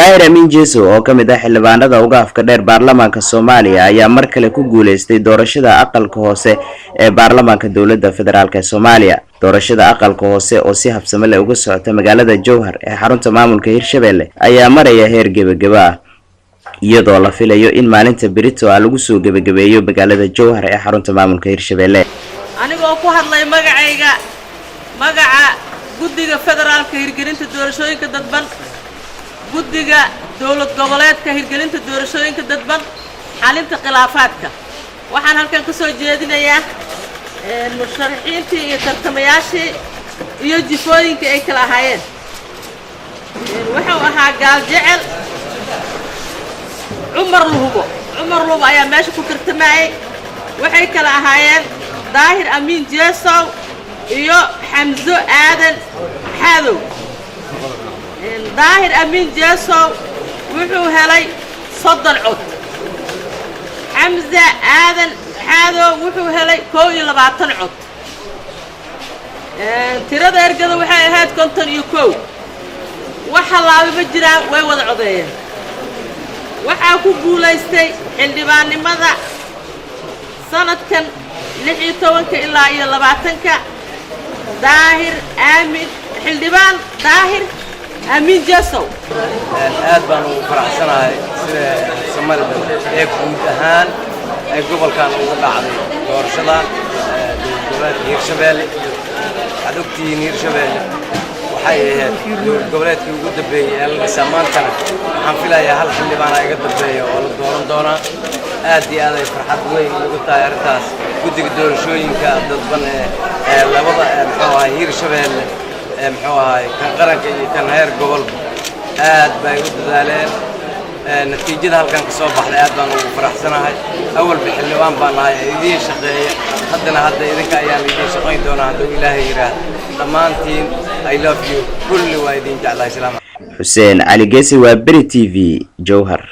daahir amiin jeeso oo kamid ah xildhibaanada uga afka dheer baarlamaanka Soomaaliya ayaa mar kale ku guuleystay doorashada aqalka hoose ee baarlamaanka dawladda federaalka Soomaaliya. doorashada aqalka hoose oo si habsami leh uga socota magaalada Jowhar ee xarunta maamulka Hirshabelle ayaa maraya heer gabagaba ah, iyadoo la filayo in maalinta berito lagu soo gabagabeeyo magaalada Jowhar ee xarunta maamulka Hirshabelle. anigoo ku hadlay magaca guddiga federaalka hirgelinta doorashooyinka dadban, guddiga dawlad goboleedka hirgelinta doorashooyinka dadban, xalinta khilaafaadka, waxaan halkan ka soo jeedinayaa musharaxiintii iyo tartamayaashii iyo jifooyinkii ay kala ahaayeen. wuxuu ahaa gaal jecel Cumar Luhubo ayaa meesha ku tartamayay. waxay kala ahaayeen daahir amiin jeeso iyo xamzo aadan xadow. daahir amiin jeeso wuxuu helay 30 cod, xamzo aadan xadow wuxuu helay 22 cod. tirada ergada waxay ahayd 51. waxa laaba jiraan way wada codeeyeen. waxaa ku guuleystay xildhibaannimada sanadkan 16 ilaa 20 daahir amiin jeeso. aad baan ugu faraxsanahay sida Soomaaliya ee guud ahaan ay gobolkan ugu dhacday doorashada gobolka Hirshabelle. adugtii Hirshabelle waxay ahayd gobolkii ugu dambeeyay ee la samaantana waxaan filayaa hal xildhibaan ay iga dambeeyo oo la dooran doona. aad iyo aad ay farxad weyn ugu tahay arrintaas. guddiga doorashooyinka dadban ee labada Hirshabelle kan qaranka iyo kan heer gobolka aad bay u dadaaleen. natiijada halkan ka soo baxday aad baan ugu faraxsanahay. awal xildhibaan baan nahay idin shaqeeya, haddana idinka ayaa idin shaqeyn doonaa hadduu Ilaahay yiraahdo. dhammaantiin I love you kulli waa idin jeclahay. salaam. Xuseen Ali Geesi waa Bari TV Jowhar.